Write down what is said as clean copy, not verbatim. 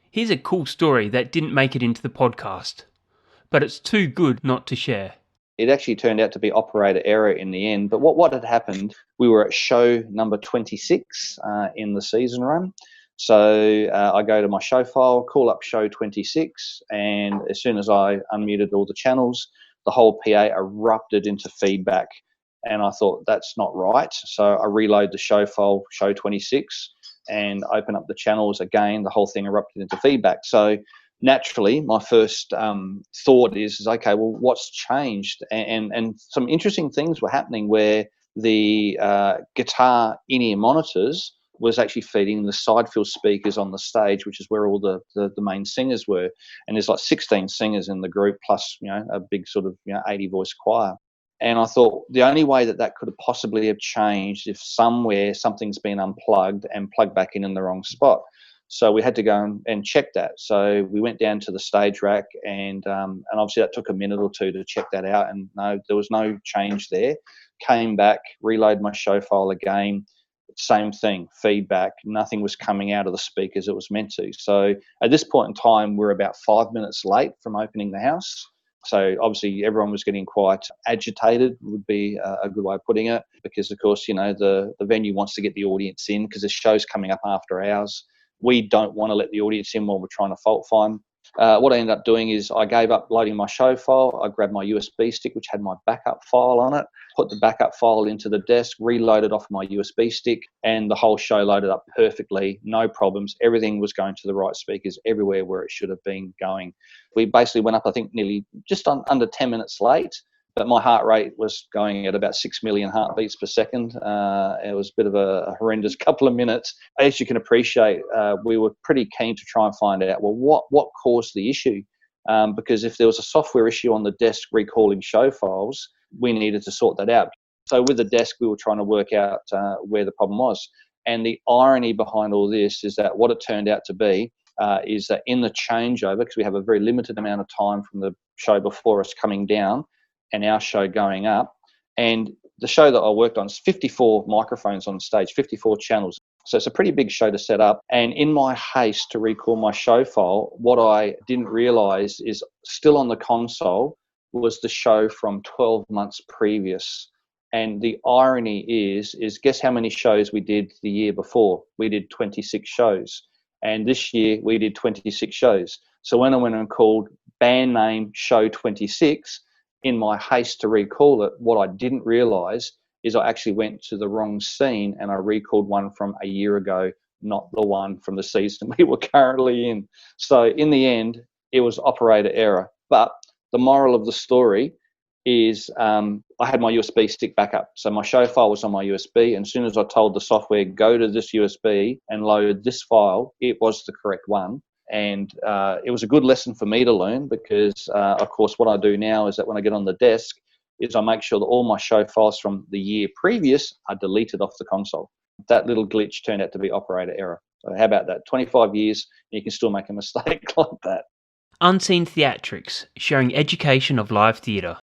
Here's a cool story that didn't make it into the podcast, but it's too good not to share. It actually turned out to be operator error in the end. But what had happened, we were at show number 26 in the season run. So I go to my show file, call up show 26, and as soon as I unmuted all the channels, the whole PA erupted into feedback. And I thought, that's not right. So I reload the show file, show 26, and open up the channels again. The whole thing erupted into feedback. So naturally, my first thought is okay, well, what's changed? And some interesting things were happening where the guitar in-ear monitors was actually feeding the side fill speakers on the stage, which is where all the main singers were. And there's like 16 singers in the group, plus a big sort of 80 voice choir. And I thought the only way that could have possibly have changed if somewhere something's been unplugged and plugged back in the wrong spot. So we had to go and check that. So we went down to the stage rack, and obviously that took a minute or two to check that out. And no, there was no change there. Came back, reload my show file again. Same thing, feedback. Nothing was coming out of the speakers it was meant to. So at this point in time, we're about 5 minutes late from opening the house. So obviously everyone was getting quite agitated, would be a good way of putting it, because of course, the venue wants to get the audience in because the show's coming up after hours. We don't want to let the audience in while we're trying to fault find. What I ended up doing is I gave up loading my show file. I grabbed my USB stick, which had my backup file on it, put the backup file into the desk, reloaded off my USB stick, and the whole show loaded up perfectly, no problems. Everything was going to the right speakers everywhere where it should have been going. We basically went up, I think, nearly just under 10 minutes late, but my heart rate was going at about 6 million heartbeats per second. It was a bit of a horrendous couple of minutes. As you can appreciate, we were pretty keen to try and find out, well, what caused the issue? Because if there was a software issue on the desk recalling show files, we needed to sort that out. So with the desk, we were trying to work out where the problem was. And the irony behind all this is that what it turned out to be is that in the changeover, because we have a very limited amount of time from the show before us coming down and our show going up, and the show that I worked on is 54 microphones on stage, 54 channels. So it's a pretty big show to set up. And in my haste to recall my show file, what I didn't realise is still on the console was the show from 12 months previous. And the irony is guess how many shows we did the year before? We did 26 shows. And this year we did 26 shows. So when I went and called band name show 26, in my haste to recall it, what I didn't realise is I actually went to the wrong scene and I recalled one from a year ago, not the one from the season we were currently in. So in the end, it was operator error. But the moral of the story is I had my USB stick backup. So my show file was on my USB, and as soon as I told the software, go to this USB and load this file, it was the correct one. And it was a good lesson for me to learn because, of course, what I do now is that when I get on the desk is I make sure that all my show files from the year previous are deleted off the console. That little glitch turned out to be operator error. So how about that? 25 years, and you can still make a mistake like that. Unseen Theatrics, sharing education of live theatre.